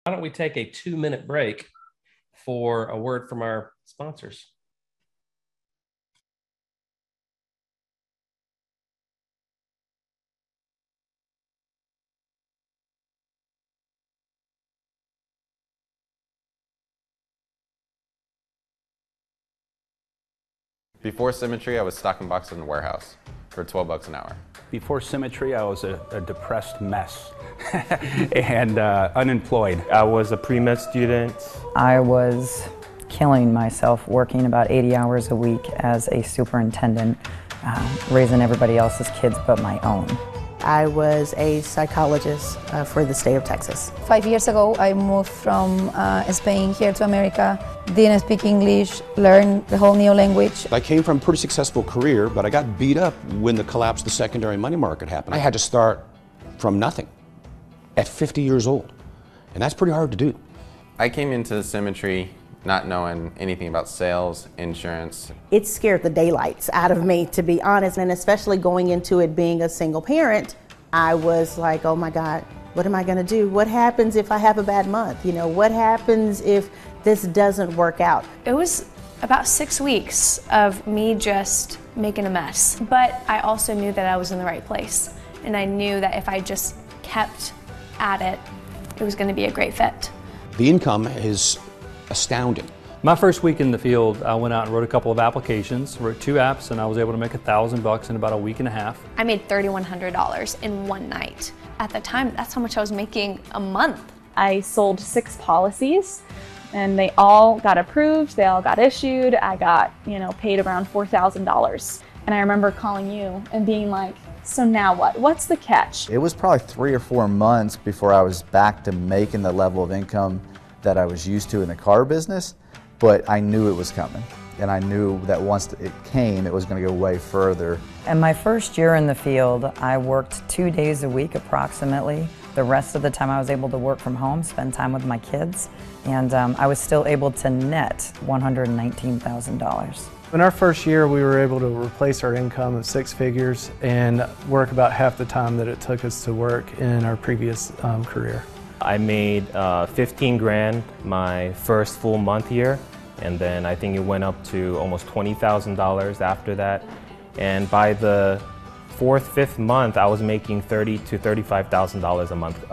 Why don't we take a 2-minute break for a word from our sponsors? Before Symmetry, I was stocking boxes in a warehouse for $12 an hour. Before Symmetry, I was a depressed mess and unemployed. I was a pre-med student. I was killing myself working about 80 hours a week as a superintendent, raising everybody else's kids but my own. I was a psychologist for the state of Texas. 5 years ago, I moved from Spain here to America. Didn't speak English, learned the whole new language. I came from a pretty successful career, but I got beat up when the collapse of the secondary money market happened. I had to start from nothing at 50 years old, and that's pretty hard to do. I came into Symmetry not knowing anything about sales, insurance. It scared the daylights out of me, to be honest, and especially going into it being a single parent, I was like, oh my God, what am I gonna do? What happens if I have a bad month? You know, what happens if this doesn't work out? It was about 6 weeks of me just making a mess, but I also knew that I was in the right place, and I knew that if I just kept at it, it was gonna be a great fit. The income is astounding. My first week in the field, I went out and wrote a couple of applications, wrote 2 apps, and I was able to make $1,000 in about a week and a half. I made $3,100 in one night. At the time, that's how much I was making a month. I sold 6 policies and they all got approved, they all got issued. I got, paid around $4,000. And I remember calling you and being like, so now what? What's the catch? It was probably 3 or 4 months before I was back to making the level of income that I was used to in the car business, but I knew it was coming. And I knew that once it came, it was going to go way further. And my first year in the field, I worked 2 days a week approximately. The rest of the time I was able to work from home, spend time with my kids, and I was still able to net $119,000. In our first year, we were able to replace our income of 6 figures and work about half the time that it took us to work in our previous career. I made 15 grand my first full month here, and then I think it went up to almost $20,000 after that. And by the 4th, 5th month, I was making $30,000 to $35,000 a month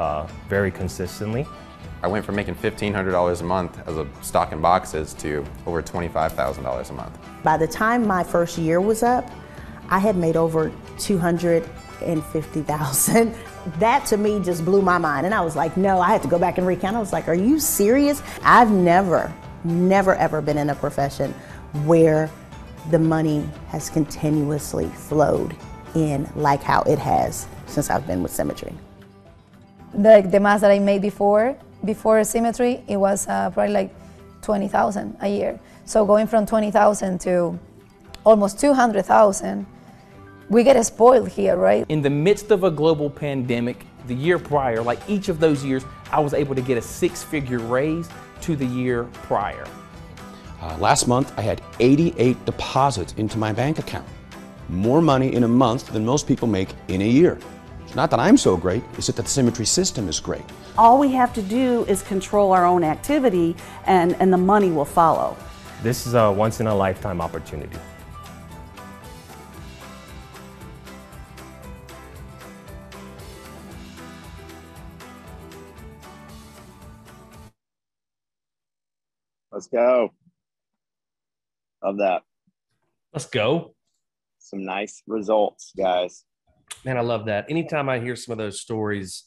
very consistently. I went from making $1,500 a month as a stocking boxes to over $25,000 a month. By the time my first year was up, I had made over $250,000. That to me just blew my mind. And I was like, no, I had to go back and recount. I was like, are you serious? I've never ever been in a profession where the money has continuously flowed in like how it has since I've been with Symmetry. The mass that I made before Symmetry, it was probably like $20,000 a year. So going from $20,000 to almost $200,000, we get spoiled here, right? In the midst of a global pandemic, the year prior, like each of those years, I was able to get a 6-figure raise to the year prior. Last month, I had 88 deposits into my bank account. More money in a month than most people make in a year. It's not that I'm so great, it's that the Symmetry system is great. All we have to do is control our own activity and the money will follow. This is a once-in-a-lifetime opportunity. Let's go. Love that. Let's go. Some nice results, guys. Man, I love that. Anytime I hear some of those stories,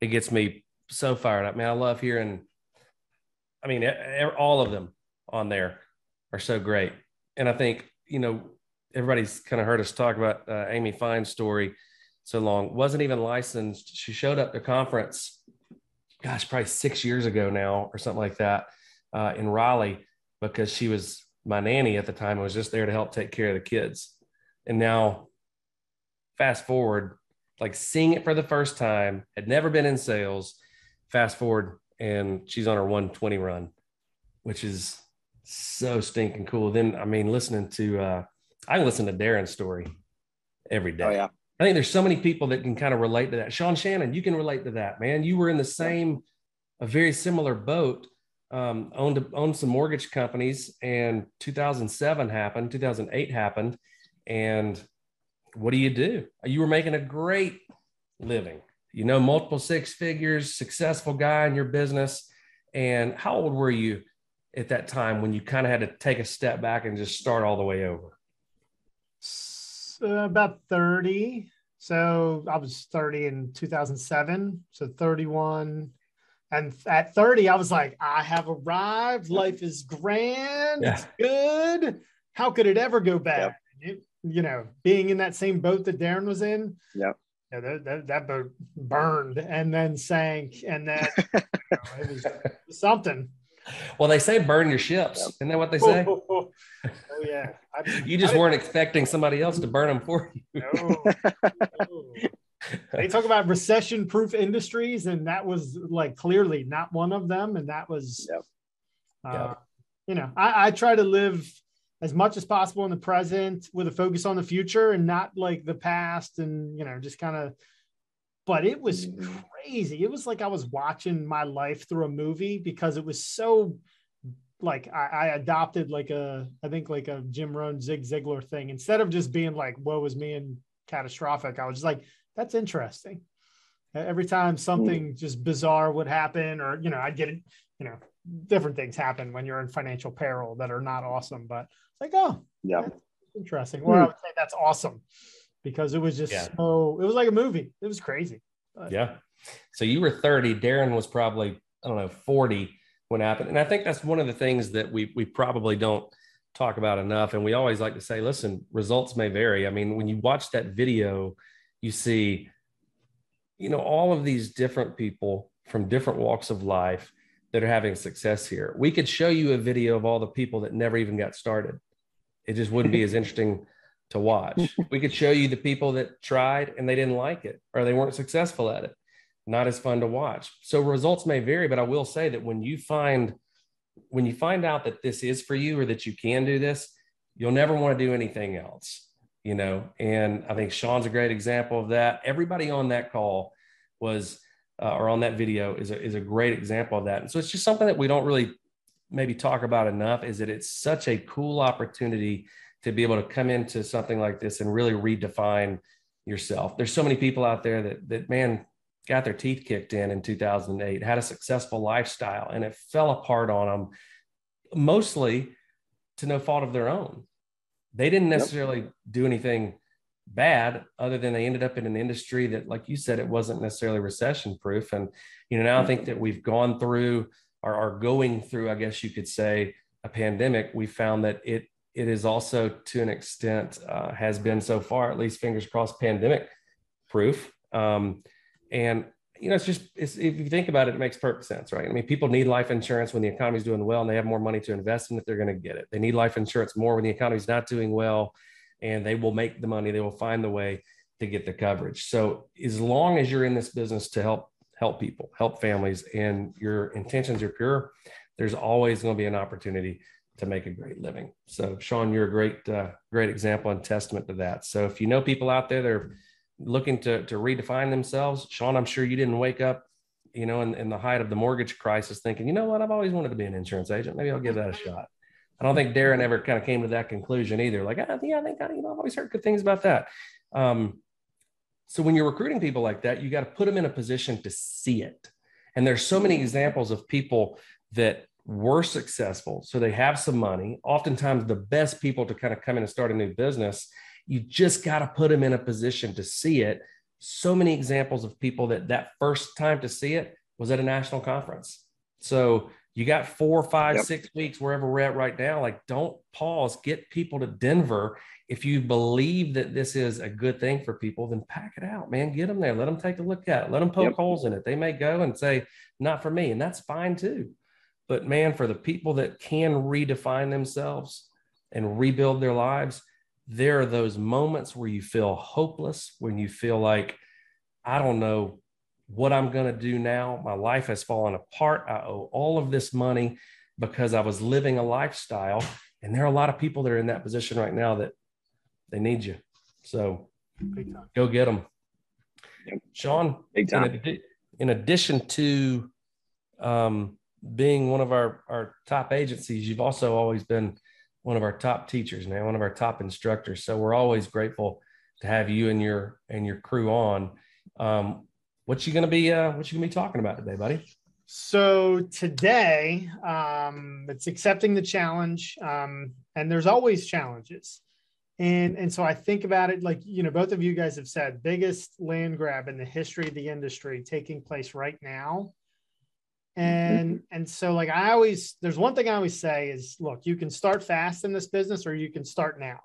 it gets me so fired up. Man, I love hearing, all of them on there are so great. And I think, everybody's kind of heard us talk about Amy Fine's story so long. Wasn't even licensed. She showed up to conference, probably 6 years ago now or something like that. In Raleigh, because she was my nanny at the time and was just there to help take care of the kids. And now fast forward, like seeing it for the first time, had never been in sales, fast forward, and she's on her 120 run, which is so stinking cool. Then, listening to, I can listen to Darren's story every day. Oh, yeah. I think there's so many people that can kind of relate to that. Shawn, Shannon, you can relate to that, man. You were in the same a very similar boat, owned some mortgage companies, and 2007 happened, 2008 happened. And what do? You were making a great living, multiple six figures, successful guy in your business. And how old were you at that time when you kind of had to take a step back and just start all the way over? About 30. So I was 30 in 2007. So 31. And at 30, I was like, I have arrived. Life is grand. Yeah. It's good. How could it ever go bad? Yep. Being in that same boat that Darren was in. Yep. That boat burned and then sank. And then it was something. Well, they say burn your ships. Yep. Isn't that what they say? Oh yeah. You just weren't expecting somebody else to burn them for you. No. They talk about recession-proof industries, and that was like clearly not one of them. And that was, I try to live as much as possible in the present with a focus on the future and not like the past and, just kind of, but it was crazy. It was like I was watching my life through a movie because it was so like I adopted I think a Jim Rohn, Zig Ziglar thing. Instead of just being like, woe is me and catastrophic, I was just like, that's interesting. Every time something just bizarre would happen, or, I'd get it, different things happen when you're in financial peril that are not awesome, but it's like, oh, yeah, that's interesting. Well, I would say that's awesome because it was just it was like a movie. It was crazy. But. Yeah. So you were 30, Darren was probably, 40 when it happened. And I think that's one of the things that we probably don't talk about enough. And we always like to say, listen, results may vary. I mean, when you watch that video, you see, all of these different people from different walks of life that are having success here. We could show you a video of all the people that never even got started. It just wouldn't be as interesting to watch. We could show you the people that tried and they didn't like it, or they weren't successful at it. Not as fun to watch. So results may vary, but I will say that when you find out that this is for you or that you can do this, you'll never want to do anything else. And I think Shawn's a great example of that. Everybody on that call was, or on that video is a great example of that. And so it's just something that we don't really maybe talk about enough, is that it's such a cool opportunity to be able to come into something like this and really redefine yourself. There's so many people out there that man, got their teeth kicked in 2008, had a successful lifestyle, and it fell apart on them, mostly to no fault of their own. They didn't necessarily do anything bad other than they ended up in an industry that, like you said, it wasn't necessarily recession proof. And, now I think that we've gone through or are going through, I guess you could say, a pandemic. We found that it is also, to an extent, has been so far, at least fingers crossed, pandemic proof. And, if you think about it, it makes perfect sense, right? I mean, people need life insurance when the economy's doing well and they have more money to invest in it, they're going to get it. They need life insurance more when the economy's not doing well, and they will make the money. They will find the way to get the coverage. So as long as you're in this business to help people, help families, and your intentions are pure, there's always going to be an opportunity to make a great living. So Shawn, you're a great example and testament to that. So if you know people out there that are looking to redefine themselves, Shawn, I'm sure you didn't wake up, in the height of the mortgage crisis thinking, what, I've always wanted to be an insurance agent. Maybe I'll give that a shot. I don't think Darren ever kind of came to that conclusion either. Like, I think, I've always heard good things about that. So when you're recruiting people like that, you got to put them in a position to see it. And there's so many examples of people that were successful. So they have some money, oftentimes the best people to kind of come in and start a new business. You just got to put them in a position to see it. So many examples of people that first time to see it was at a national conference. So you got 4, 5, 6 weeks, wherever we're at right now. Like, don't pause, get people to Denver. If you believe that this is a good thing for people, then pack it out, man. Get them there. Let them take a look at it. Let them poke holes in it. They may go and say, not for me. And that's fine too. But man, for the people that can redefine themselves and rebuild their lives, there are those moments where you feel hopeless, when you feel like, I don't know what I'm going to do now. My life has fallen apart. I owe all of this money because I was living a lifestyle. And there are a lot of people that are in that position right now that they need you. So go get them. Shawn, in addition to being one of our top agencies, you've also always been one of our top teachers, man, one of our top instructors. So we're always grateful to have you and your crew on. What you gonna be talking about today, buddy? So today, it's accepting the challenge, and there's always challenges. And so I think about it like, both of you guys have said, biggest land grab in the history of the industry taking place right now. And so like there's one thing I always say is, look, you can start fast in this business or you can start now.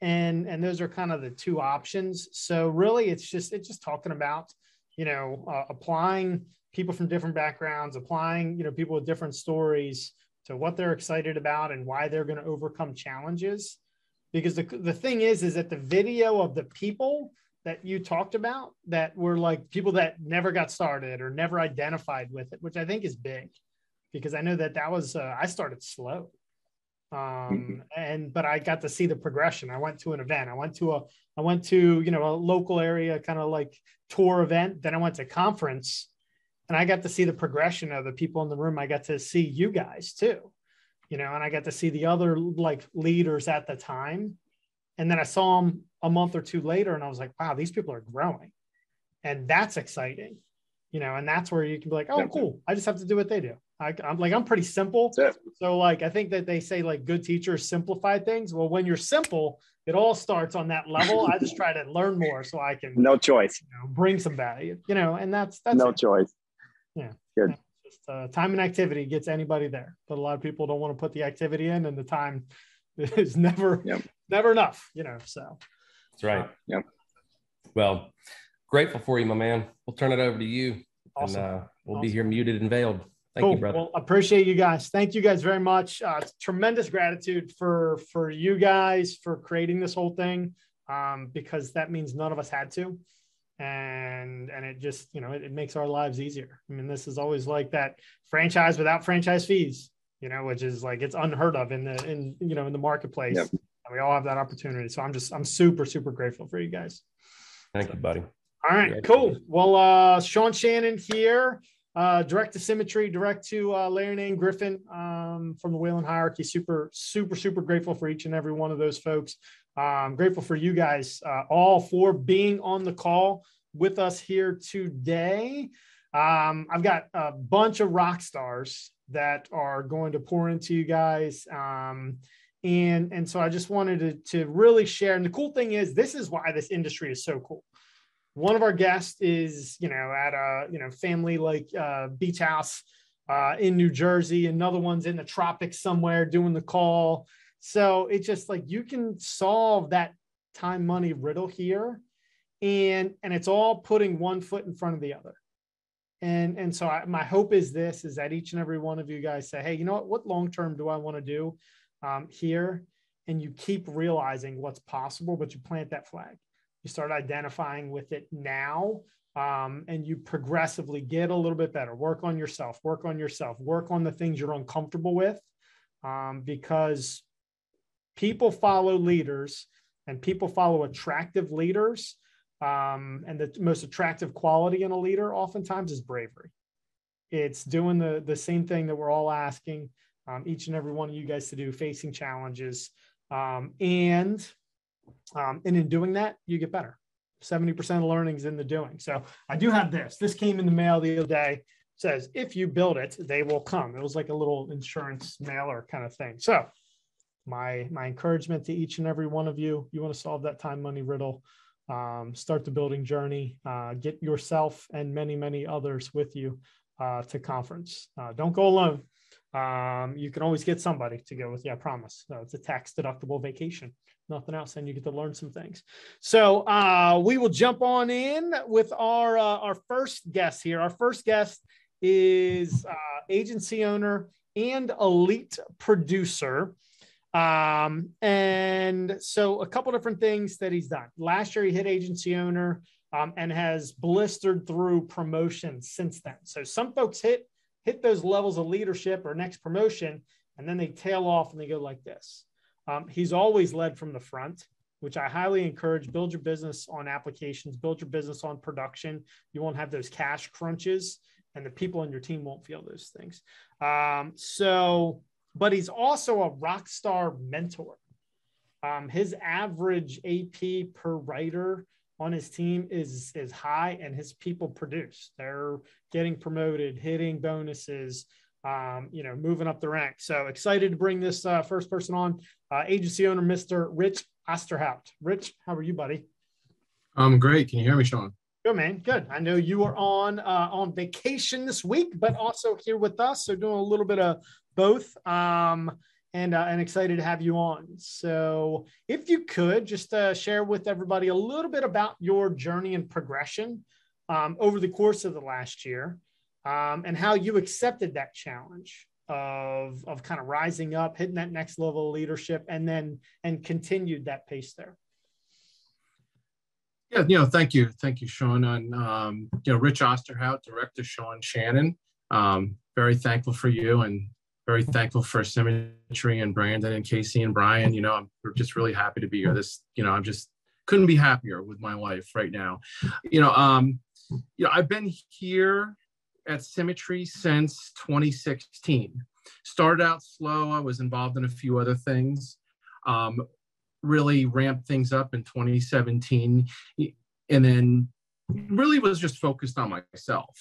And those are kind of the two options. So really it's just talking about, applying people from different backgrounds, applying, people with different stories to what they're excited about and why they're going to overcome challenges. Because the thing is that the video of the people that you talked about that were like people that never got started or never identified with it, which I think is big, because I know that was, I started slow. But I got to see the progression. I went to an event. I went to a local area kind of like tour event. Then I went to conference and I got to see the progression of the people in the room. I got to see you guys too, and I got to see the other like leaders at the time. And then I saw them a month or two later and I was like, wow, these people are growing. And that's exciting, and that's where you can be like, oh, cool. I just have to do what they do. I'm pretty simple. So like, I think that they say like good teachers simplify things. Well, when you're simple, it all starts on that level. I just try to learn more so I can no choice, bring some value, and that's no it. choice. Yeah. Good. Just time and activity gets anybody there, but a lot of people don't want to put the activity in, and the time is never enough, so. That's right. Yep. Well, grateful for you, my man. We'll turn it over to you. Awesome. And we'll be here muted and veiled. Thank you, brother. Well, appreciate you guys. Thank you guys very much. Tremendous gratitude for you guys for creating this whole thing, because that means none of us had to. And it just, it makes our lives easier. I mean, this is always like that franchise without franchise fees, which is like, it's unheard of in the marketplace. Yep. And we all have that opportunity. So I'm super, super grateful for you guys. Thank you, buddy. All right, cool. Well, Shawn Shannon here, direct to Symmetry, direct to Larry Name Griffin from the Whalen Hierarchy. Super, super, super grateful for each and every one of those folks. I'm grateful for you guys all for being on the call with us here today. I've got a bunch of rock stars that are going to pour into you guys. And so I just wanted to really share. And the cool thing is, this is why this industry is so cool. One of our guests is, at a, family like beach house in New Jersey. Another one's in the tropics somewhere doing the call. So it's just like, you can solve that time money riddle here. And it's all putting one foot in front of the other. And so my hope is that each and every one of you guys say, hey, you know what long-term do I want to do here? And you keep realizing what's possible, but you plant that flag. You start identifying with it now, and you progressively get a little bit better. Work on yourself, work on the things you're uncomfortable with, because people follow leaders and people follow attractive leaders. And the most attractive quality in a leader oftentimes is bravery. It's doing the same thing that we're all asking each and every one of you guys to do, facing challenges. And in doing that, you get better. 70% of learning is in the doing. So I do have this. This came in the mail the other day. It says, if you build it, they will come. It was like a little insurance mailer kind of thing. So my encouragement to each and every one of you, you want to solve that time money riddle, start the building journey, get yourself and many, many others with you to conference. Don't go alone. You can always get somebody to go with you, I promise. It's a tax deductible vacation, nothing else, and you get to learn some things. So we will jump on in with our first guest here. Our first guest is agency owner and elite producer. And so a couple different things that he's done. Last year he hit agency owner and has blistered through promotions since then. So some folks hit those levels of leadership or next promotion, and then they tail off and they go like this. He's always led from the front, which I highly encourage. Build your business on applications, build your business on production. You won't have those cash crunches and the people on your team won't feel those things. But he's also a rock star mentor. His average AP per writer on his team is high, and his people produce. They're getting promoted, hitting bonuses, moving up the ranks. So excited to bring this first person on, agency owner, Mr. Rich Osterhout. Rich, how are you, buddy? I'm great. Can you hear me, Shawn? Good, man. Good. I know you are on vacation this week, but also here with us. So doing a little bit of both. And excited to have you on. So if you could just share with everybody a little bit about your journey and progression over the course of the last year, and how you accepted that challenge of kind of rising up, hitting that next level of leadership, and continued that pace there. Yeah, thank you, Shawn. And Rich Osterhout, director Shawn, Shannon. Very thankful for you, and very thankful for Symmetry and Brandon and Casey and Brian. We're just really happy to be here. I'm just couldn't be happier with my life right now. I've been here at Symmetry since 2016. Started out slow. I was involved in a few other things. Really ramped things up in 2017, and then really was just focused on myself.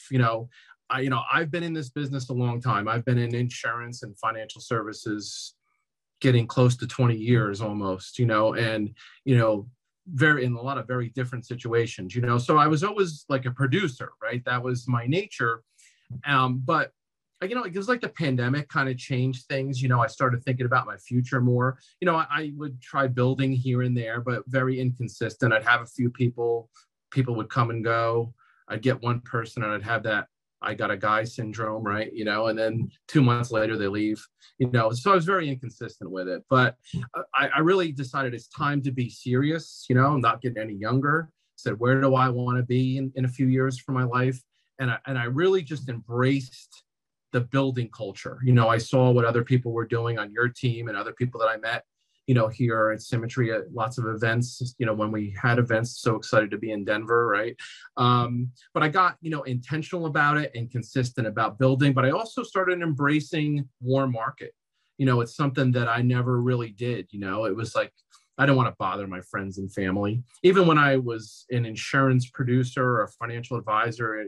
I've been in this business a long time. I've been in insurance and financial services getting close to 20 years almost, and very in a lot of very different situations, so I was always like a producer, right? That was my nature. But it was like the pandemic kind of changed things. I started thinking about my future more. I would try building here and there, but very inconsistent. I'd have a few people would come and go. I'd get one person and I'd have that I got a guy syndrome, right? And then 2 months later they leave, so I was very inconsistent with it. But I really decided it's time to be serious, I'm not getting any younger. Said, where do I want to be in a few years for my life? And I really just embraced the building culture. I saw what other people were doing on your team and other people that I met, here at Symmetry at lots of events, when we had events. So excited to be in Denver, right? But I got, intentional about it and consistent about building, but I also started embracing warm market. It's something that I never really did. It was like, I don't want to bother my friends and family. Even when I was an insurance producer or a financial advisor,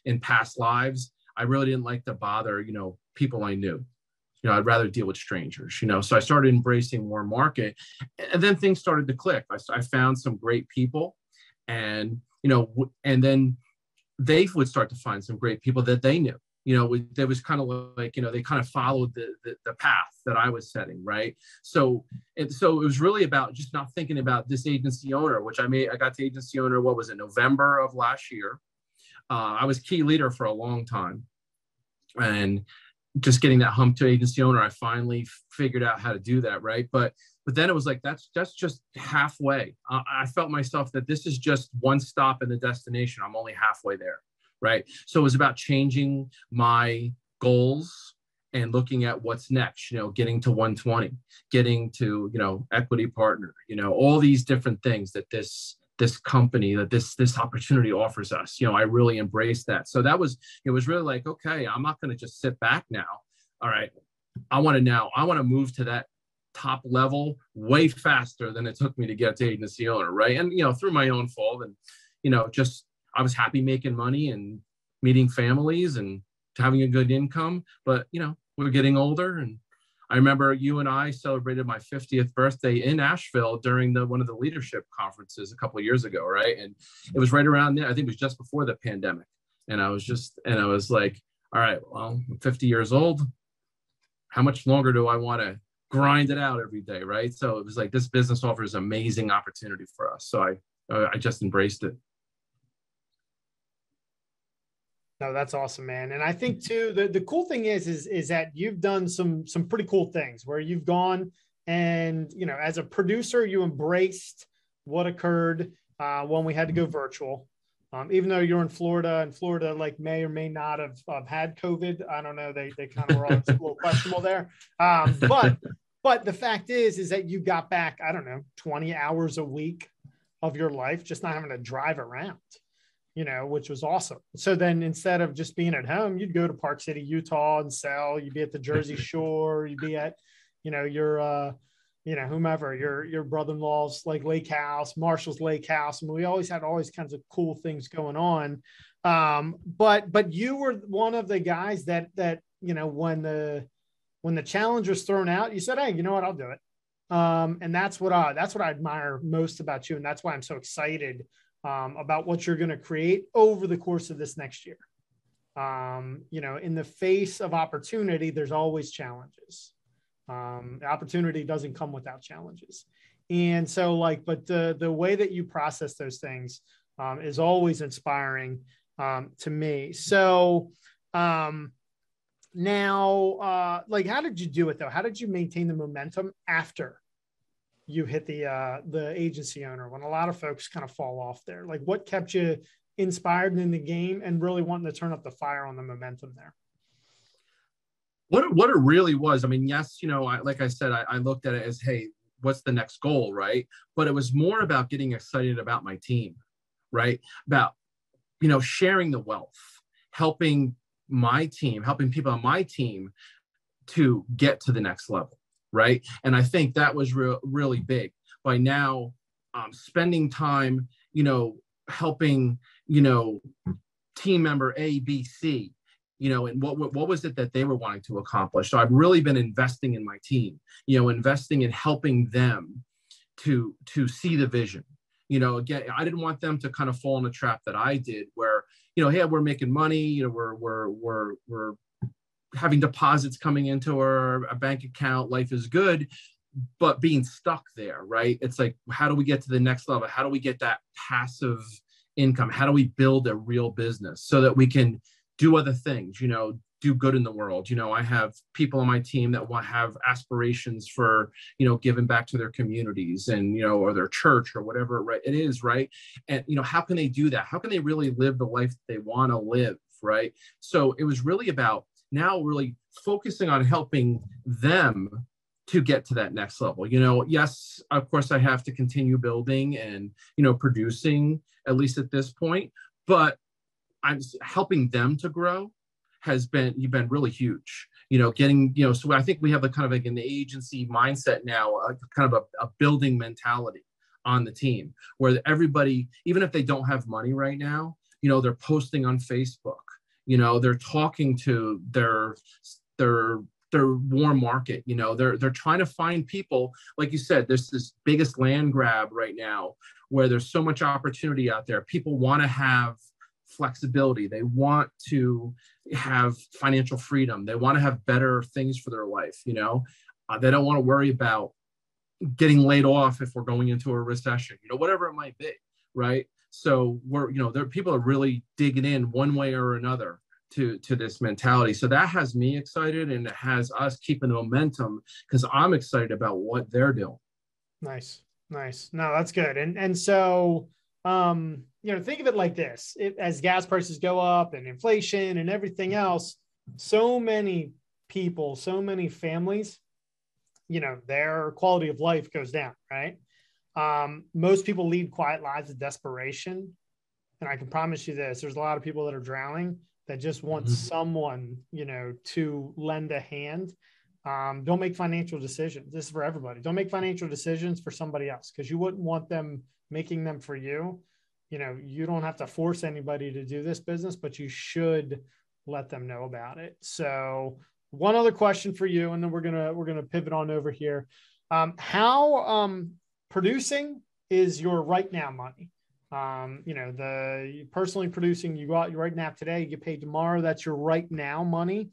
in past lives, I really didn't like to bother, people I knew. I'd rather deal with strangers, so I started embracing more market, and then things started to click. I found some great people, and, and then they would start to find some great people that they knew, there was kind of like, they kind of followed the path that I was setting. Right. So it was really about just not thinking about this agency owner, which I got to agency owner, what was it, November of last year. I was key leader for a long time, and just getting that hump to agency owner, I finally figured out how to do that. Right. But then it was like, that's just halfway. I felt myself that this is just one stop in the destination. I'm only halfway there. Right. So it was about changing my goals and looking at what's next, getting to 120, getting to, equity partner, all these different things that this company, that this opportunity offers us. I really embraced that. So it was really like, okay, I'm not going to just sit back now. All right. I want to move to that top level way faster than it took me to get to agency owner. Right. And, through my own fault, and, I was happy making money and meeting families and having a good income, but, we're getting older. And I remember you and I celebrated my 50th birthday in Asheville during one of the leadership conferences a couple of years ago. Right. And it was right around there. I think it was just before the pandemic. And I was like, all right, well, I'm 50 years old. How much longer do I want to grind it out every day? Right. So it was like, this business offers amazing opportunity for us. So I just embraced it. No, that's awesome, man. And I think too, the cool thing is that you've done some pretty cool things where you've gone and, as a producer, you embraced what occurred when we had to go virtual. Even though you're in Florida, and Florida like may or may not have had COVID. I don't know. They kind of were all a little questionable there. But the fact is that you got back, I don't know, 20 hours a week of your life, just not having to drive around. which was awesome. So then instead of just being at home, you'd go to Park City, Utah and sell. You'd be at the Jersey Shore. You'd be at, your, whomever, your brother-in-law's like lake house, Marshall's lake house. And we always had all these kinds of cool things going on. But you were one of the guys that, when the challenge was thrown out, you said, hey, you know what, I'll do it. And that's what I admire most about you. And that's why I'm so excited about what you're going to create over the course of this next year. In the face of opportunity, there's always challenges. The opportunity doesn't come without challenges. And so but the way that you process those things is always inspiring to me. So now, how did you do it though? How did you maintain the momentum after you hit the agency owner, when a lot of folks kind of fall off there? Like, what kept you inspired in the game and really wanting to turn up the fire on the momentum there? What it really was, I mean, yes, like I said, I looked at it as, hey, what's the next goal, right? But it was more about getting excited about my team, right? About, sharing the wealth, helping people on my team to get to the next level, right? And I think that was really big. By now, spending time, helping, team member A, B, C, and what was it that they were wanting to accomplish. So I've really been investing in my team, investing in helping them to see the vision. Again, I didn't want them to kind of fall in a trap that I did, where, hey, we're making money, we're having deposits coming into our bank account, life is good, but being stuck there, right? It's like, how do we get to the next level? How do we get that passive income? How do we build a real business so that we can do other things, do good in the world? I have people on my team that have aspirations for, giving back to their communities and, or their church or whatever it is, right? And, how can they do that? How can they really live the life that they want to live, right? So it was really about now really focusing on helping them to get to that next level. Yes, of course, I have to continue building and, producing, at least at this point, but I'm helping them to grow has been really huge. Getting, so I think we have a kind of like an agency mindset now, kind of a building mentality on the team, where everybody, even if they don't have money right now, they're posting on Facebook, they're talking to their warm market, they're trying to find people. Like you said, there's this biggest land grab right now where there's so much opportunity out there. People want to have flexibility. They want to have financial freedom. They want to have better things for their life. They don't want to worry about getting laid off if we're going into a recession, whatever it might be. Right. So people are really digging in one way or another to this mentality. So that has me excited, and it has us keeping the momentum because I'm excited about what they're doing. Nice. No, that's good. And so, think of it like this: as gas prices go up and inflation and everything else, so many people, so many families, their quality of life goes down, right? Most people lead quiet lives of desperation. And I can promise you this, there's a lot of people that are drowning that just want someone, to lend a hand. Don't make financial decisions. This is for everybody. Don't make financial decisions for somebody else, because you wouldn't want them making them for you. You don't have to force anybody to do this business, but you should let them know about it. So one other question for you, and then we're gonna pivot on over here. How producing is your right now money? The personally producing, you go out right now today, you get paid tomorrow. That's your right now money.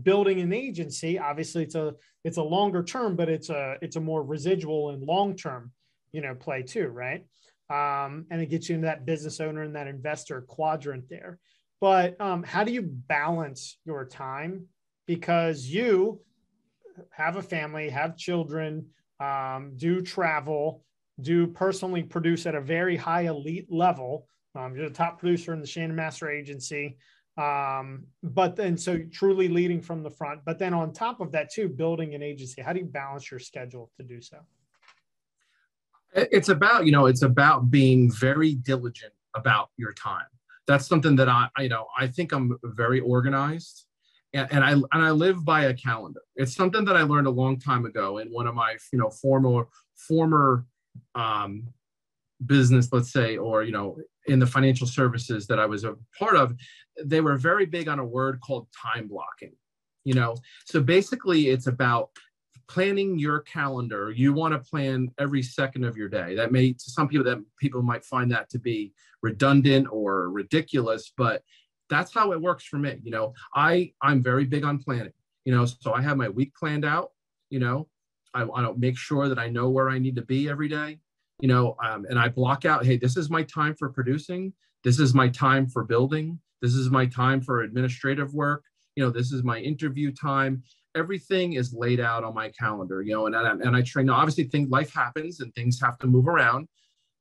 Building an agency, obviously it's a longer term, but it's a more residual and long-term, play too, right? And it gets you into that business owner and that investor quadrant there. But how do you balance your time? Because you have a family, have children, do travel, do personally produce at a very high elite level. You're the top producer in the Shannon Master Agency. But then, so truly leading from the front, but then on top of that too, building an agency. How do you balance your schedule to do so? It's about being very diligent about your time. that's something that I think I'm very organized, and I live by a calendar. It's something that I learned a long time ago in one of my former business, let's say, or in the financial services that I was a part of. They were very big on a word called time blocking. So basically it's about planning your calendar. You want to plan every second of your day. That may, to some people might find that to be redundant or ridiculous, but that's how it works for me. I'm very big on planning, so I have my week planned out. I want to make sure that I know where I need to be every day, and I block out, hey, this is my time for producing. This is my time for building. This is my time for administrative work. This is my interview time. Everything is laid out on my calendar, and I train. Now, obviously, life happens and things have to move around.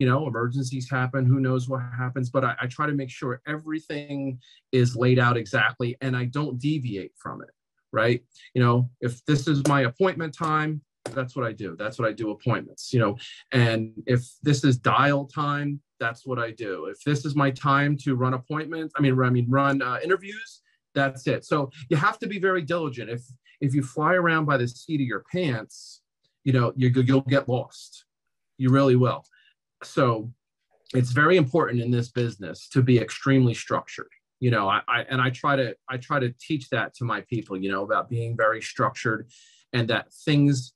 Emergencies happen. Who knows what happens? But I try to make sure everything is laid out exactly, and I don't deviate from it. Right? If this is my appointment time, that's what I do. That's what I do, appointments. And if this is dial time, that's what I do. If this is my time to run appointments, run interviews, that's it. So you have to be very diligent. If you fly around by the seat of your pants, you'll get lost. You really will. So it's very important in this business to be extremely structured. I try to teach that to my people, about being very structured, and that things,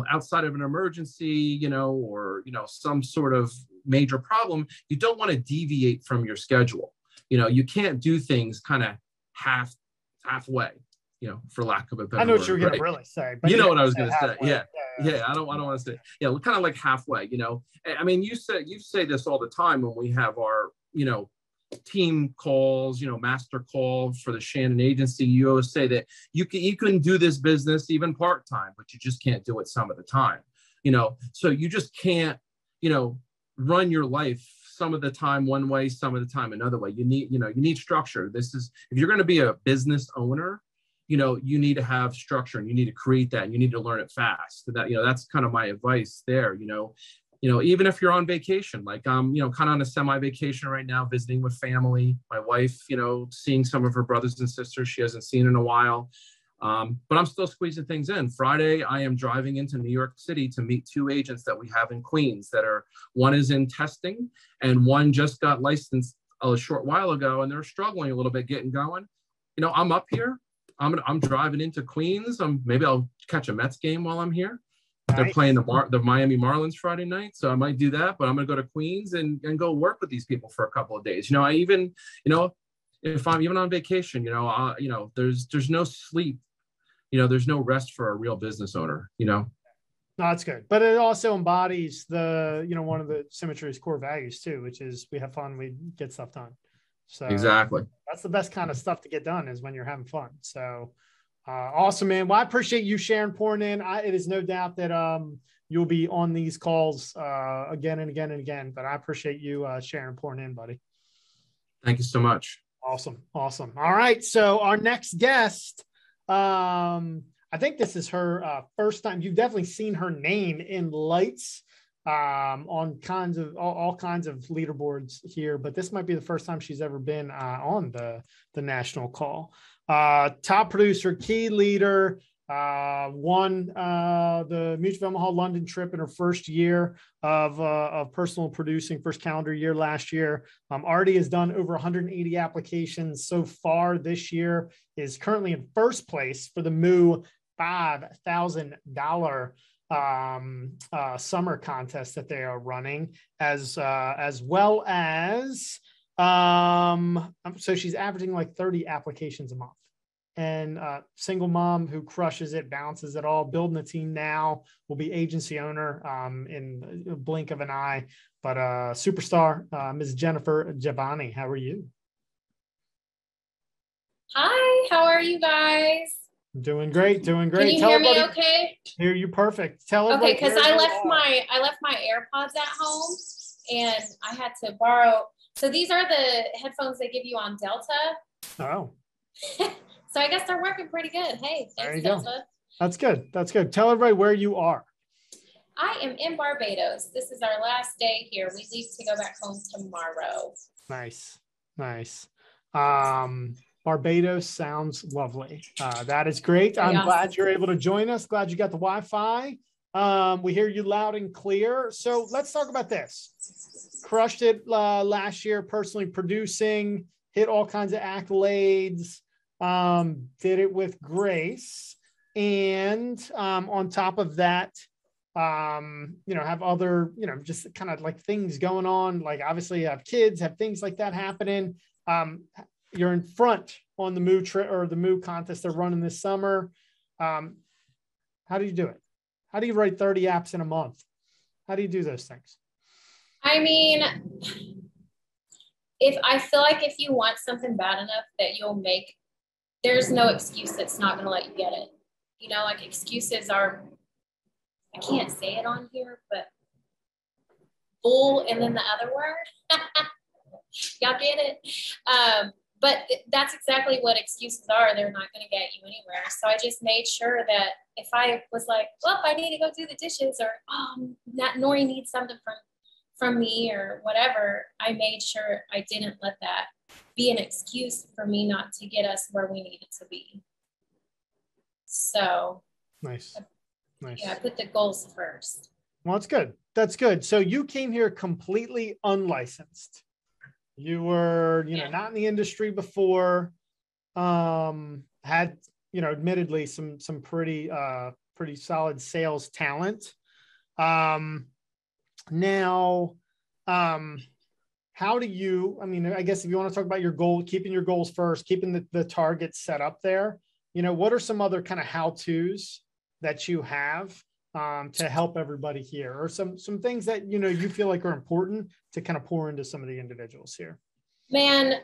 outside of an emergency, or, some sort of major problem, you don't want to deviate from your schedule. You can't do things kind of halfway, for lack of a better word. I know what you were going right? to really say, but what I was going to say. Yeah. I don't want to say, kind of like halfway, you say this all the time when we have our, team calls, master call for the Shannon Agency. You always say that you can do this business even part-time, but you just can't do it some of the time, so you just can't, run your life some of the time one way, some of the time another way. You need structure. If you're going to be a business owner, you need to have structure, and you need to create that, and you need to learn it fast. And that, that's kind of my advice there. Even if you're on vacation, like I'm, kind of on a semi-vacation right now, visiting with family, my wife, seeing some of her brothers and sisters she hasn't seen in a while. But I'm still squeezing things in. Friday, I am driving into New York City to meet 2 agents that we have in Queens one is in testing, and one just got licensed a short while ago, and they're struggling a little bit getting going. I'm up here. I'm driving into Queens. Maybe I'll catch a Mets game while I'm here. Nice. They're playing the Miami Marlins Friday night, so I might do that. But I'm going to go to Queens and go work with these people for a couple of days. I even, if I'm even on vacation, there's no sleep. There's no rest for a real business owner. No, that's good. But it also embodies one of the Symmetry's core values too, which is we have fun, we get stuff done. So exactly, that's the best kind of stuff to get done, is when you're having fun. So awesome, man. Well, I appreciate you, Sharon, pouring in. It is no doubt that you'll be on these calls again and again and again. But I appreciate you, Sharon, pouring in, buddy. Thank you so much. Awesome. All right. So our next guest, I think this is her first time. You've definitely seen her name in lights on all kinds of leaderboards here, but this might be the first time she's ever been on the national call. Top producer, key leader, won the Mutual of Omaha London trip in her first year of personal producing, first calendar year last year. Already has done over 180 applications so far this year, is currently in first place for the MOO $5,000 summer contest that they are running, as well as so she's averaging like 30 applications a month. And single mom who crushes it, bounces it all, building a team now, will be agency owner in a blink of an eye. But superstar, Ms. Jennifer Giovanni, how are you? Hi, how are you guys? Doing great. Can you hear me okay? Hear you perfect. Tell everybody. Okay, because I left my AirPods at home and I had to borrow. So these are the headphones they give you on Delta. Oh. So I guess they're working pretty good. Hey, thanks, Delta. That's good. Tell everybody where you are. I am in Barbados. This is our last day here. We leave to go back home tomorrow. Nice. Nice. Barbados sounds lovely. That is great. I'm glad you're able to join us. Glad you got the Wi-Fi. We hear you loud and clear. So let's talk about this. Crushed it last year, personally producing, hit all kinds of accolades, did it with grace. And on top of that, have other, just kind of like things going on. Like obviously you have kids, have things like that happening. You're in front on the Moo or the Moo contest they're running this summer. How do you do it? How do you write 30 apps in a month? How do you do those things? I mean, I feel like if you want something bad enough that there's no excuse that's not going to let you get it. Like excuses are, I can't say it on here, but bull and then the other word. Y'all get it? But that's exactly what excuses are. They're not going to get you anywhere. So I just made sure that if I was like, well, I need to go do the dishes, or Nori needs something from me or whatever, I made sure I didn't let that be an excuse for me not to get us where we needed to be. So nice. Yeah, I put the goals first. Well, that's good. That's good. So you came here completely unlicensed. You were, not in the industry before, had, admittedly some pretty solid sales talent. Now, how do you, I guess if you want to talk about your goal, keeping your goals first, keeping the targets set up there, what are some other kind of how-tos that you have to help everybody here, or some things that, you feel like are important to kind of pour into some of the individuals here? Man,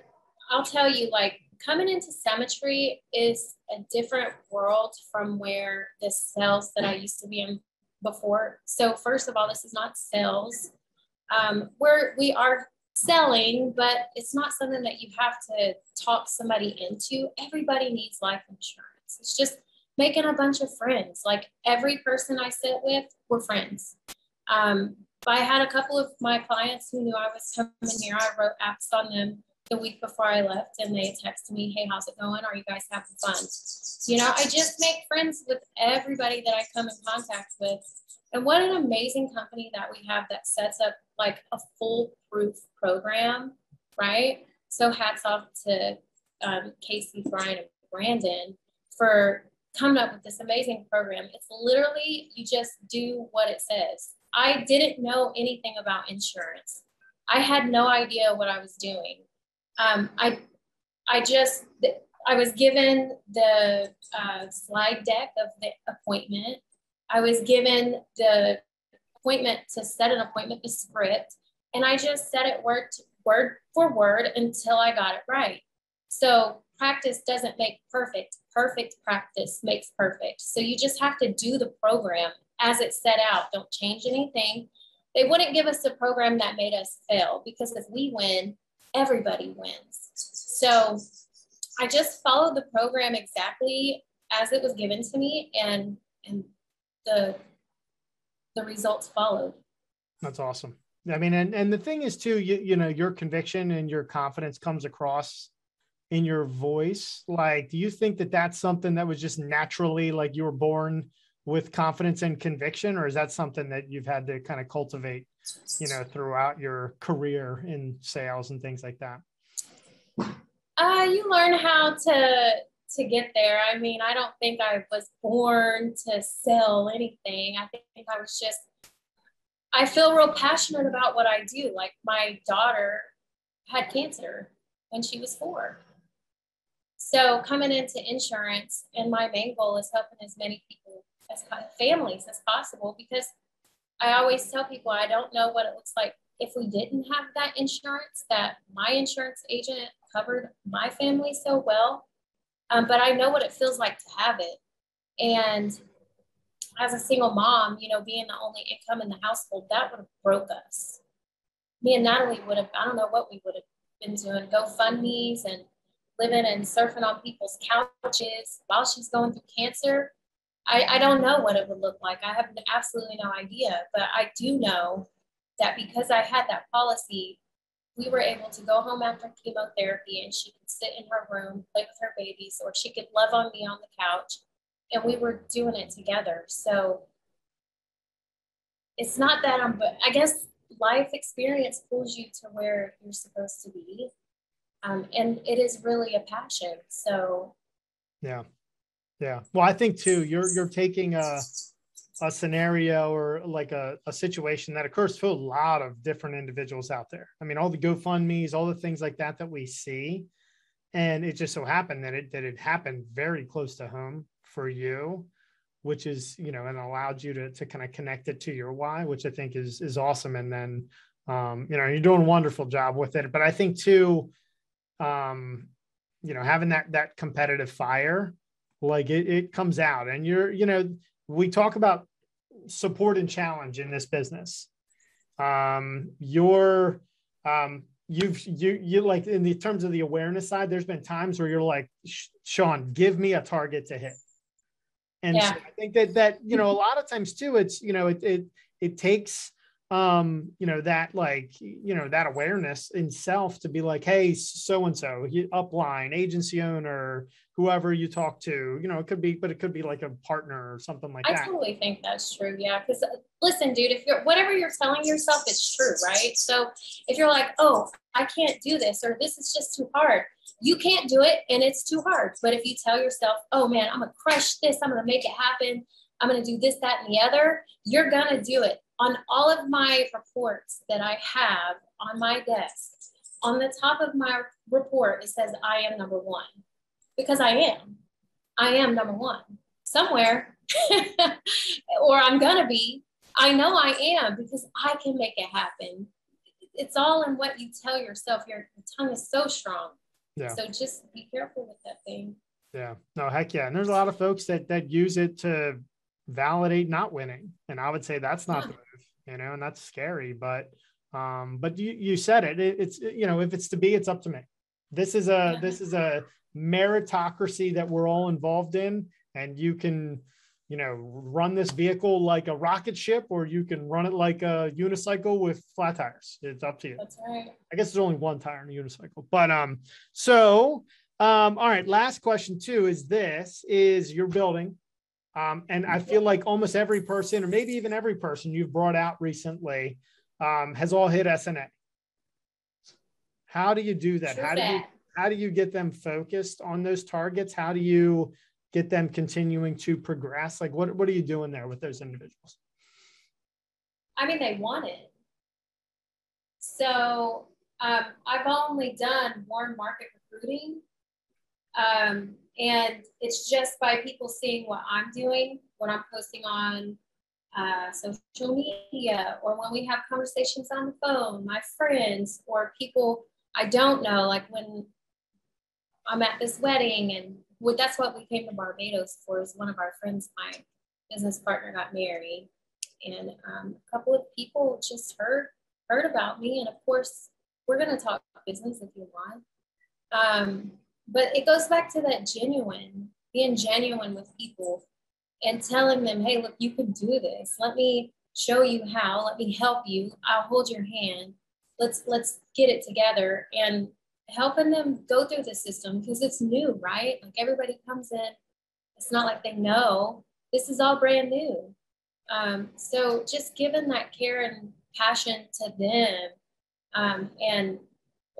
I'll tell you, like coming into Symmetry is a different world from where the sales that I used to be in before. So first of all, this is not sales. We are selling, but it's not something that you have to talk somebody into. Everybody needs life insurance. It's just making a bunch of friends. Like every person I sit with, we're friends. I had a couple of my clients who knew I was coming here. I wrote apps on them the week before I left, and they texted me, hey, how's it going? Are you guys having fun? I just make friends with everybody that I come in contact with. And what an amazing company that we have that sets up like a foolproof program, right? So hats off to Casey, Brian, and Brandon for coming up with this amazing program. It's literally, you just do what it says. I didn't know anything about insurance. I had no idea what I was doing. I was given the slide deck of the appointment. I was given the appointment to set an appointment, the script, and I just said it word for word until I got it right. So practice doesn't make perfect. Perfect practice makes perfect. So you just have to do the program as it's set out. Don't change anything. They wouldn't give us a program that made us fail, because if we win, everybody wins. So I just followed the program exactly as it was given to me, and the results followed. That's awesome. And the thing is too, your conviction and your confidence comes across in your voice. Like, do you think that that's something that was just naturally, like you were born with confidence and conviction, or is that something that you've had to kind of cultivate, throughout your career in sales and things like that? You learn how to get there. I don't think I was born to sell anything. I think I feel real passionate about what I do. Like my daughter had cancer when she was 4. So coming into insurance, and my main goal is helping as many people, as families as possible, because I always tell people I don't know what it looks like if we didn't have that insurance, that my insurance agent covered my family so well. But I know what it feels like to have it. And as a single mom, being the only income in the household, that would have broke us. Me and Natalie would have, I don't know what we would have been doing, GoFundMes and living and surfing on people's couches while she's going through cancer. I don't know what it would look like. I have absolutely no idea, but I do know that because I had that policy, we were able to go home after chemotherapy and she could sit in her room, play with her babies, or she could love on me on the couch. And we were doing it together. So it's not that I guess life experience pulls you to where you're supposed to be. And it is really a passion. So. Yeah. Yeah. Well, I think too, you're taking a scenario or like a situation that occurs to a lot of different individuals out there. I mean, all the GoFundMe's, all the things like that we see. And it just so happened that it happened very close to home for you, which is, and allowed you to kind of connect it to your why, which I think is awesome. And then, you're doing a wonderful job with it. But I think too, having that competitive fire, like it comes out, and we talk about support and challenge in this business. You like in the terms of the awareness side, there's been times where you're like, Shawn, give me a target to hit. And so I think that a lot of times too, it's, it takes, that awareness in self to be like, hey, so-and-so, upline, agency owner, whoever you talk to, it could be like a partner or something like that. I totally think that's true. Yeah. Because listen, dude, if whatever you're telling yourself is true, right? So if you're like, oh, I can't do this, or this is just too hard, you can't do it and it's too hard. But if you tell yourself, oh man, I'm going to crush this, I'm going to make it happen, I'm going to do this, that, and the other, you're going to do it. On all of my reports that I have on my desk, on the top of my report, it says I am number one, because I am number one somewhere, or I'm going to be. I know I am, because I can make it happen. It's all in what you tell yourself. Your tongue is so strong. Yeah. So just be careful with that thing. Yeah. No, heck yeah. And there's a lot of folks that use it to validate not winning. And I would say that's not the move, and that's scary, but you said it, it's, if it's to be, it's up to me. This is a meritocracy that we're all involved in, and you can, run this vehicle like a rocket ship, or you can run it like a unicycle with flat tires. It's up to you. That's right. I guess there's only one tire in a unicycle, but, all right. Last question too, is your building. And I feel like almost every person, or maybe even every person you've brought out recently, has all hit SNA. How do you do that? How do you get them focused on those targets? How do you get them continuing to progress? Like, what are you doing there with those individuals? I mean, they want it. So I've only done warm market recruiting. And it's just by people seeing what I'm doing, when I'm posting on social media, or when we have conversations on the phone, my friends or people I don't know, like when I'm at this wedding, and that's what we came to Barbados for, is one of our friends, my business partner, got married, and a couple of people just heard about me, and of course we're going to talk business if you want. But it goes back to that being genuine with people and telling them, hey, look, you can do this. Let me show you how. Let me help you. I'll hold your hand. Let's get it together, and helping them go through the system, because it's new, right? Like, everybody comes in. It's not like they know. This is all brand new. So just giving that care and passion to them, and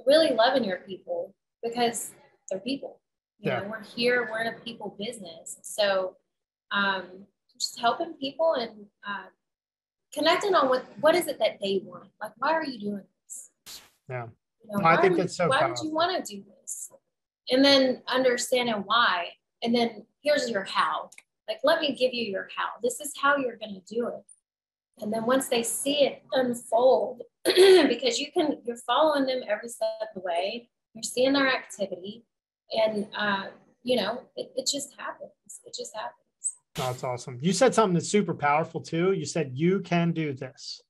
really loving your people, because they're people. You know, we're here, we're in a people business. So just helping people and connecting on what is it that they want? Like, why are you doing this? Yeah. You know, I think that's so why powerful. would you want to do this? And then understanding why. And then here's your how. Like, let me give you your how. This is how you're going to do it. And then once they see it unfold, because you're following them every step of the way, you're seeing their activity, and it just happens. It just happens. Oh, that's awesome. You said something that's super powerful too. You said, you can do this.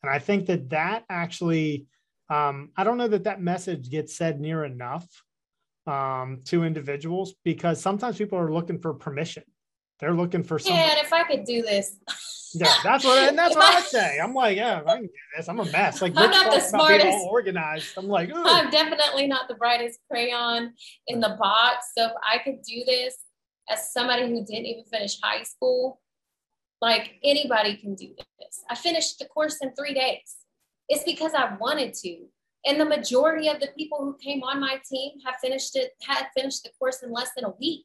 And I think that actually, I don't know that message gets said near enough to individuals, because sometimes people are looking for permission. They're looking for some. Yeah, and if I could do this. Yeah, that's what I say. I'm like, yeah, if I can do this, I'm a mess. Like, I'm Rich not the talks about being smartest. all organized. I'm like, ooh. I'm definitely not the brightest crayon in the box. So if I could do this as somebody who didn't even finish high school, like anybody can do this. I finished the course in 3 days. It's because I wanted to. And the majority of the people who came on my team had finished the course in less than a week.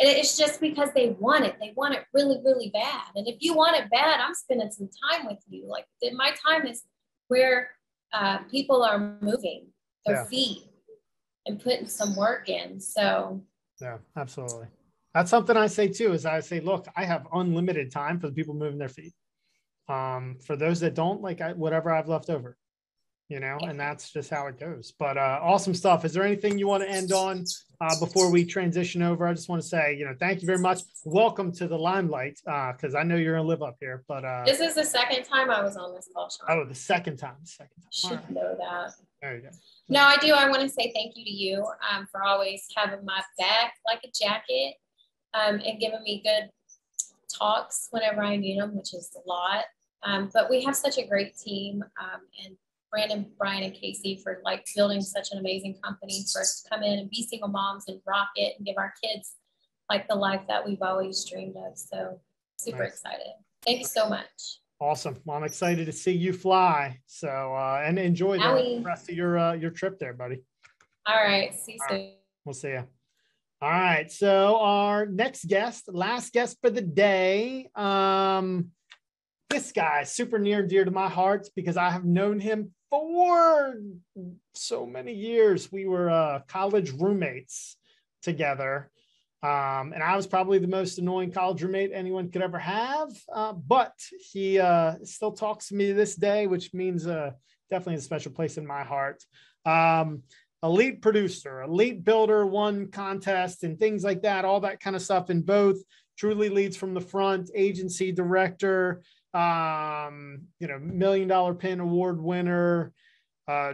And it's just because they want it. They want it really, really bad. And if you want it bad, I'm spending some time with you. Like my time is where people are moving their feet and putting some work in. So yeah, absolutely. That's something I say too, is I say, look, I have unlimited time for the people moving their feet. For those that don't, like whatever I've left over, and that's just how it goes. But awesome stuff. Is there anything you want to end on before we transition over? I just want to say, thank you very much. Welcome to the limelight, because I know you're going to live up here. But this is the second time I was on this call, Shawn. Oh, the second time. Should know that. There you go. No, I do. I want to say thank you to you for always having my back like a jacket and giving me good talks whenever I need them, which is a lot. But we have such a great team, and Brandon, Brian, and Casey for like building such an amazing company for us to come in and be single moms and rock it and give our kids like the life that we've always dreamed of. So super excited. Thank you so much. Awesome. Well, I'm excited to see you fly. So, and enjoy the rest of your trip there, buddy. All right. See you soon. We'll see you. All right. So our next guest, last guest for the day, this guy is super near and dear to my heart because I have known him for so many years. We were college roommates together. And I was probably the most annoying college roommate anyone could ever have. But he still talks to me to this day, which means definitely a special place in my heart. Elite producer, elite builder, won contests and things like that, all that kind of stuff in both. Truly leads from the front, agency director, $1 million pin award winner,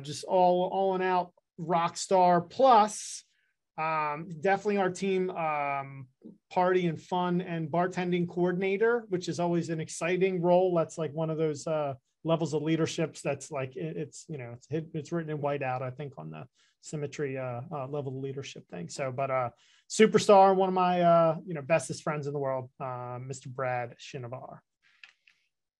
just all in out rock star. Plus, definitely our team party and fun and bartending coordinator, which is always an exciting role. That's like one of those levels of leaderships that's like it's written in white out, I think, on the Symmetry level of leadership thing. So, but superstar, one of my bestest friends in the world, Mr. Brad Shinovar.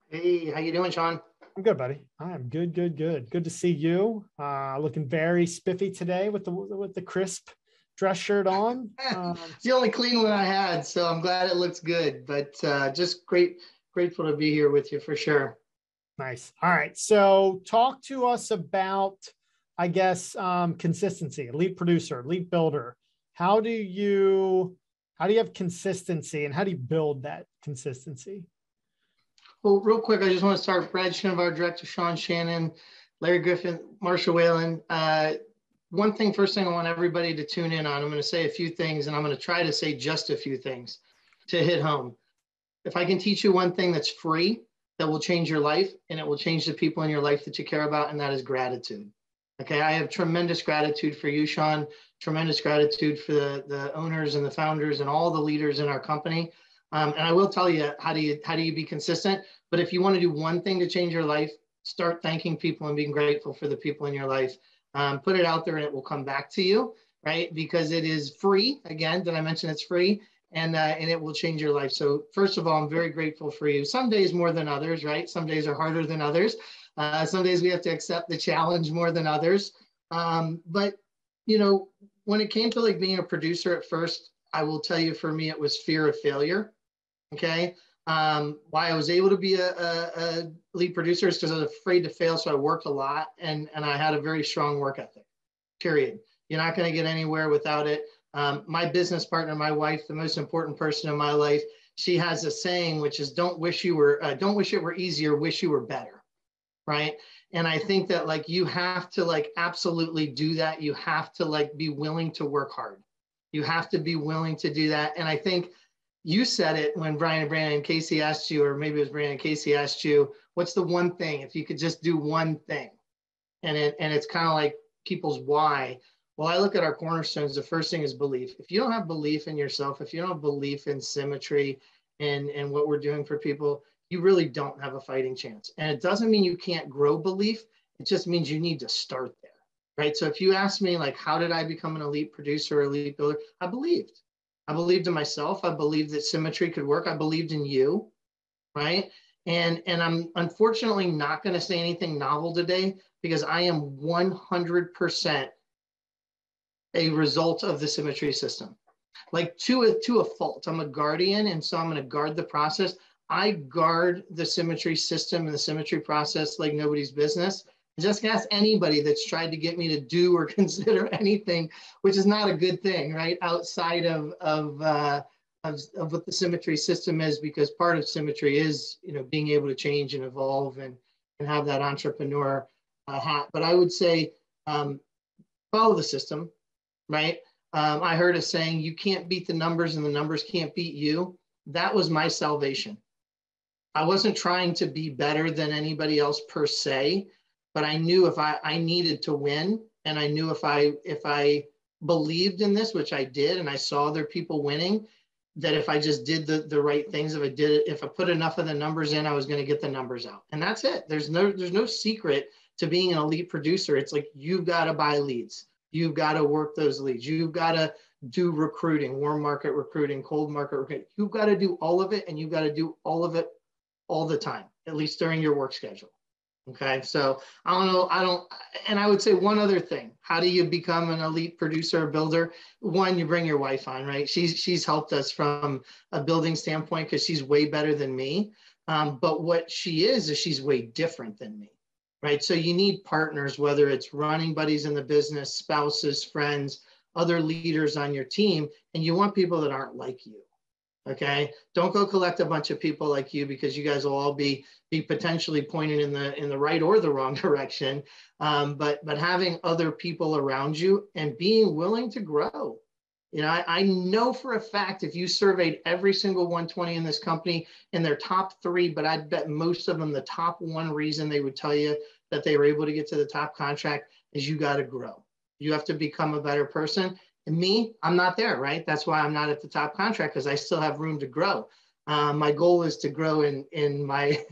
Hey, how you doing, Shawn? I'm good, buddy. I am good. Good to see you. Looking very spiffy today with the crisp dress shirt on. It's the only clean one I had, so I'm glad it looks good. But just grateful to be here with you for sure. Nice. All right. So talk to us about, I guess, consistency. Elite producer, elite builder. How do you have consistency, and how do you build that consistency? Well, real quick, I just want to start. Brad Shinovar, director, Shawn, Shannon, Larry Griffin, Marsha Whalen. First thing I want everybody to tune in on. I'm going to say a few things, and I'm going to try to say just a few things to hit home. If I can teach you one thing that's free, that will change your life, and it will change the people in your life that you care about, and that is gratitude. Okay, I have tremendous gratitude for you, Shawn, tremendous gratitude for the owners and the founders and all the leaders in our company. And I will tell you, how do you be consistent? But if you want to do one thing to change your life, start thanking people and being grateful for the people in your life. Put it out there and it will come back to you, right? Because it is free. Again, did I mention it's free? And it will change your life. So first of all, I'm very grateful for you. Some days more than others, right? Some days are harder than others. Some days we have to accept the challenge more than others. But when it came to like being a producer at first, I will tell you, for me, it was fear of failure. Okay. Why I was able to be a lead producer is because I was afraid to fail. So I worked a lot and I had a very strong work ethic, period. You're not going to get anywhere without it. My business partner, my wife, the most important person in my life, she has a saying, which is don't wish it were easier, wish you were better. Right. And I think that like, you have to like absolutely do that. You have to like be willing to work hard. You have to be willing to do that. And I think you said it when Brandon and Casey asked you, or maybe it was Brandon and Casey asked you, what's the one thing, if you could just do one thing? And it's kind of like people's why. Well, I look at our cornerstones. The first thing is belief. If you don't have belief in yourself, if you don't have belief in Symmetry and what we're doing for people, you really don't have a fighting chance. And it doesn't mean you can't grow belief. It just means you need to start there, right? So if you ask me, like, how did I become an elite producer or elite builder? I believed. I believed in myself. I believed that Symmetry could work. I believed in you, right? And I'm unfortunately not going to say anything novel today because I am 100% a result of the Symmetry system. Like to a fault. I'm a guardian, and so I'm going to guard the process. I guard the Symmetry system and the Symmetry process like nobody's business. Just ask anybody that's tried to get me to do or consider anything, which is not a good thing, right? Outside of what the Symmetry system is, because part of Symmetry is, being able to change and evolve and have that entrepreneur hat. But I would say follow the system, right? I heard a saying, you can't beat the numbers and the numbers can't beat you. That was my salvation. I wasn't trying to be better than anybody else per se, but I knew if I needed to win, and I knew if I believed in this, which I did, and I saw other people winning, that if I just did the right things, if I put enough of the numbers in, I was going to get the numbers out. And that's it. There's no secret to being an elite producer. It's like, you've got to buy leads. You've got to work those leads. You've got to do recruiting, warm market recruiting, cold market recruiting. You've got to do all of it, and you've got to do all of it all the time, at least during your work schedule. Okay, so and I would say one other thing. How do you become an elite producer or builder? One, you bring your wife on, right? She's helped us from a building standpoint because she's way better than me. But what she is she's way different than me, right? So you need partners, whether it's running buddies in the business, spouses, friends, other leaders on your team, and you want people that aren't like you. Okay, don't go collect a bunch of people like you, because you guys will all be potentially pointing in the right or the wrong direction. But having other people around you and being willing to grow. I know for a fact, if you surveyed every single 120 in this company in their top 3, but I'd bet most of them the top 1 reason they would tell you that they were able to get to the top contract is you got to grow. You have to become a better person. And me, I'm not there, right? That's why I'm not at the top contract, because I still have room to grow. My goal is to grow in my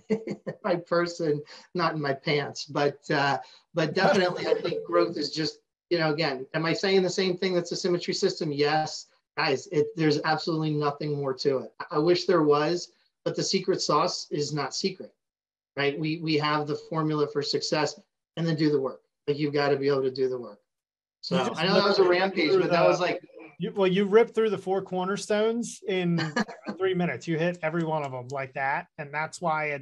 my person, not in my pants. But definitely, I think growth is just, again, am I saying the same thing that's a Symmetry system? Yes, guys. There's absolutely nothing more to it. I wish there was, but the secret sauce is not secret, right? We have the formula for success, and then do the work. Like, you've got to be able to do the work. So I know that was a rampage, but that was like, you ripped through the 4 cornerstones in 3 minutes. You hit every one of them like that. And that's why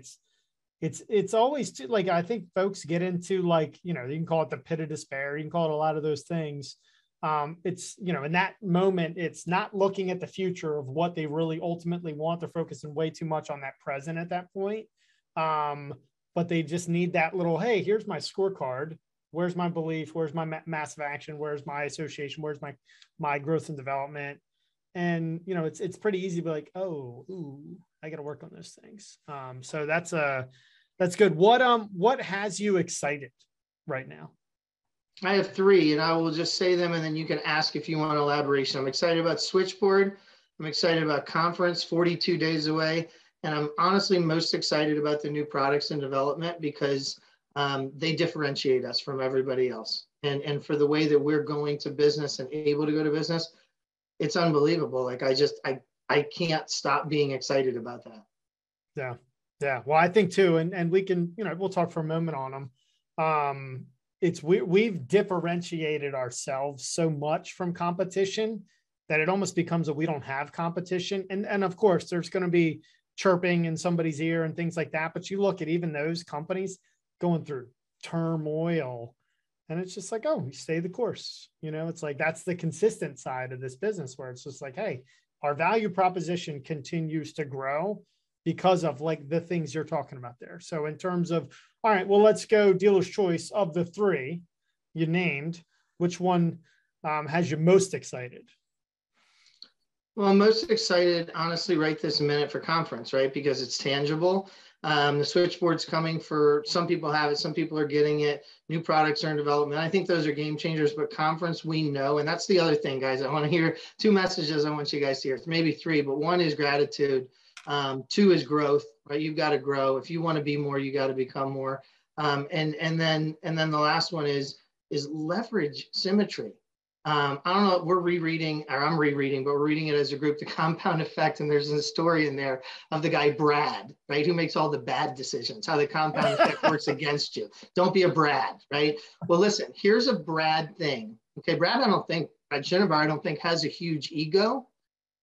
it's always too, like, I think folks get into, like, you can call it the pit of despair. You can call it a lot of those things. It's, in that moment, it's not looking at the future of what they really ultimately want. They're focusing way too much on that present at that point. But they just need that little, hey, here's my scorecard. Where's my belief? Where's my massive action? Where's my association? Where's my growth and development? And, it's pretty easy to be like, I got to work on those things. So that's good. What has you excited right now? I have 3, and I will just say them, and then you can ask if you want elaboration. I'm excited about Switchboard. I'm excited about Conference, 42 days away. And I'm honestly most excited about the new products and development, because they differentiate us from everybody else. And for the way that we're going to business and able to go to business, it's unbelievable. Like, I can't stop being excited about that. Yeah. Yeah. Well, I think too, and we can, we'll talk for a moment on them. We've differentiated ourselves so much from competition that it almost becomes we don't have competition. And of course there's going to be chirping in somebody's ear and things like that. But you look at even those companies going through turmoil, and it's just like, we stay the course. It's like, that's the consistent side of this business, where it's just like, hey, our value proposition continues to grow because of, like, the things you're talking about there. So in terms of, all right, well, let's go dealer's choice. Of the 3 you named, which one has you most excited? Well, I'm most excited, honestly, right this minute for Conference, right? Because it's tangible. The switchboard's coming for some people have it, some people are getting it. New products are in development. I think those are game changers, but conference, we know. And that's the other thing, guys. I want to hear two messages I want you guys to hear. Maybe three, but one is gratitude. Two is growth, right? You've got to grow. If you want to be more, you got to become more. And then the last one is leverage Symmetry. I don't know, we're rereading, or I'm rereading, but we're reading it as a group, The Compound Effect. And there's a story in there of the guy, Brad, right? Who makes all the bad decisions, how the compound effect works against you. Don't be a Brad, right? Well, listen, here's a Brad thing. Okay, Brad Newbauer, I don't think has a huge ego.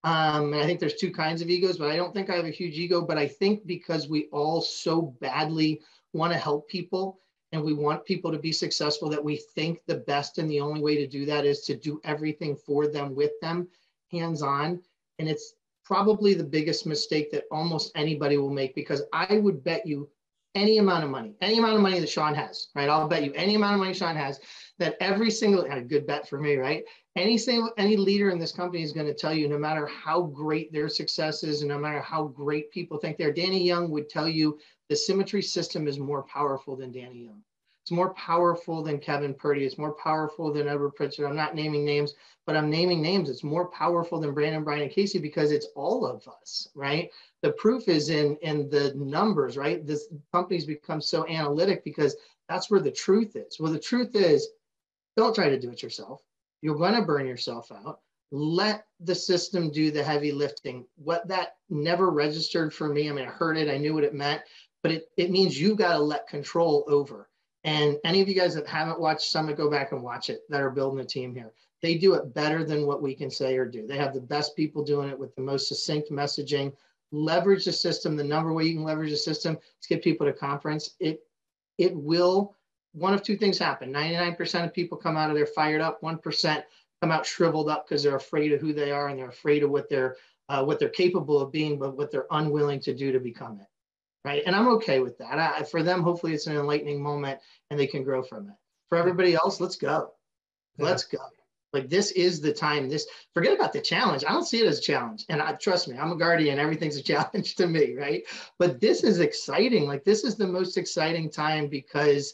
And I think there's two kinds of egos, but I don't think I have a huge ego. But I think because we all so badly want to help people, and we want people to be successful, that we think the best and the only way to do that is to do everything for them, with them, hands-on. And it's probably the biggest mistake that almost anybody will make, because I would bet you any amount of money that Shawn has, right? I'll bet you any amount of money Shawn has that every single, and a good bet for me, right? Any leader in this company is going to tell you, no matter how great their success is and no matter how great people think they're, Danny Young would tell you the Symmetry system is more powerful than Danny Young. It's more powerful than Kevin Purdy. It's more powerful than Edward Pritchard. I'm not naming names, but I'm naming names. It's more powerful than Brandon, Brian, and Casey, because it's all of us, right? The proof is in the numbers, right? This company's become so analytic because that's where the truth is. Well, the truth is, don't try to do it yourself. You're going to burn yourself out. Let the system do the heavy lifting. What that never registered for me, I mean, I heard it, I knew what it meant, but it means you've got to let control over. And any of you guys that haven't watched Summit, go back and watch it, that are building a team here. They do it better than what we can say or do. They have the best people doing it with the most succinct messaging. Leverage the system. The number way you can leverage the system is get people to conference. It will, one of two things happen. 99% of people come out of there fired up. 1% come out shriveled up because they're afraid of who they are and they're afraid of what they're capable of being, but what they're unwilling to do to become it. Right. And I'm okay with that. For them, hopefully it's an enlightening moment and they can grow from it. For everybody else, let's go. Let's go. Like, this is the time. Forget about the challenge. I don't see it as a challenge. And trust me, I'm a guardian. Everything's a challenge to me. Right. But this is exciting. Like, this is the most exciting time because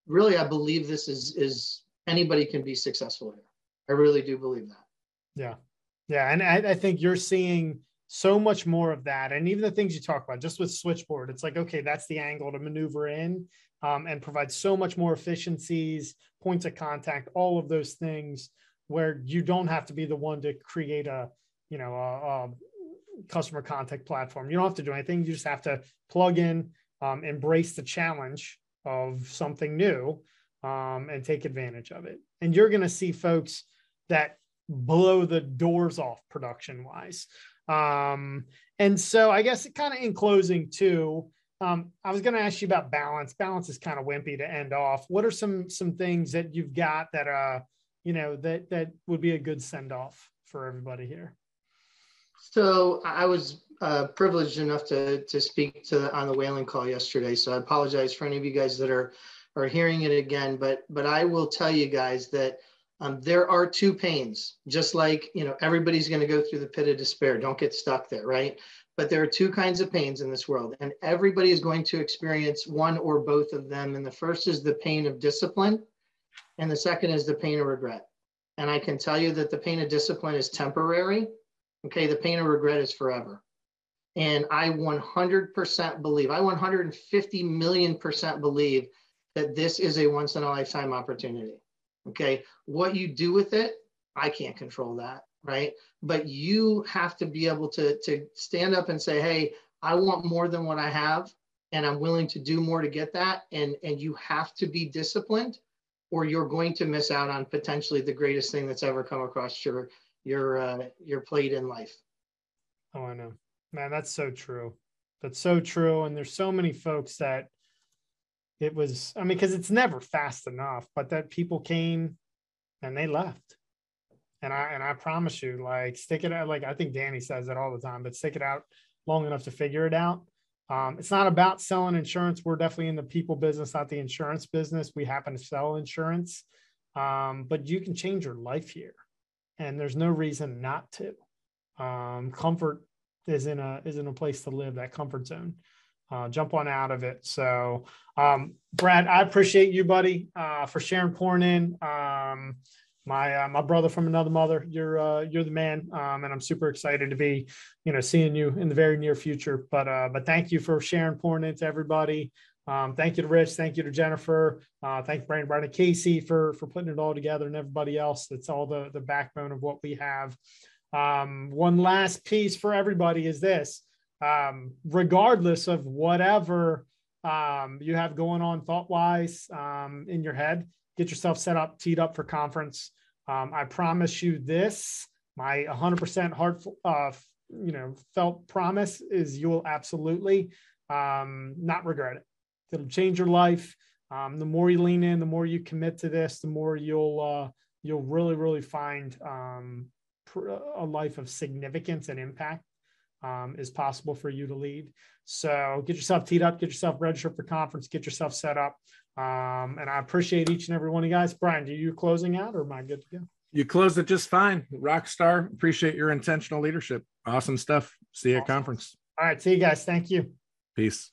really, I believe this is anybody can be successful here. I really do believe that. Yeah. Yeah. And I think you're seeing so much more of that. And even the things you talk about, just with Switchboard, it's like, okay, that's the angle to maneuver in and provide so much more efficiencies, points of contact, all of those things where you don't have to be the one to create a customer contact platform. You don't have to do anything. You just have to plug in, embrace the challenge of something new and take advantage of it. And you're going to see folks that blow the doors off production wise. And so I guess kind of in closing too, I was going to ask you about balance. Balance is kind of wimpy to end off. What are some things that you've got that, that would be a good send off for everybody here? So I was privileged enough to speak on the whaling call yesterday. So I apologize for any of you guys that are hearing it again, but I will tell you guys that there are two pains, just like, everybody's going to go through the pit of despair. Don't get stuck there, right? But there are two kinds of pains in this world, and everybody is going to experience one or both of them. And the first is the pain of discipline, and the second is the pain of regret. And I can tell you that the pain of discipline is temporary. Okay, the pain of regret is forever. And I 100% believe, I 150 million% believe that this is a once in a lifetime opportunity. Okay, what you do with it, I can't control that, right? But you have to be able to stand up and say, hey, I want more than what I have, and I'm willing to do more to get that. And you have to be disciplined, or you're going to miss out on potentially the greatest thing that's ever come across your plate in life. Oh, I know, man. That's so true. That's so true. And there's so many folks that it was, because it's never fast enough, but that people came and they left. And I promise you, like, stick it out. Like, I think Danny says it all the time, but stick it out long enough to figure it out. It's not about selling insurance. We're definitely in the people business, not the insurance business. We happen to sell insurance, but you can change your life here, and there's no reason not to. Comfort is in a place to live, that comfort zone. jump on out of it. So, Brad, I appreciate you, buddy, for sharing, pouring in. My brother from another mother, you're the man, and I'm super excited to be, seeing you in the very near future. But thank you for sharing, pouring into everybody. Thank you to Rich. Thank you to Jennifer. Thank you, Brandon, Casey for putting it all together, and everybody else. That's all the backbone of what we have. One last piece for everybody is this: regardless of whatever you have going on thought-wise in your head, get yourself set up, teed up for conference. I promise you this: my 100% heart, felt promise is you will absolutely not regret it. It'll change your life. The more you lean in, the more you commit to this, the more you'll really, really find a life of significance and impact is possible for you to lead. So get yourself teed up, get yourself registered for conference, get yourself set up. And I appreciate each and every one of you guys. Brian, are you closing out, or am I good to go? You closed it just fine. Rockstar. Appreciate your intentional leadership. Awesome stuff. See you at conference. All right. See you guys. Thank you. Peace.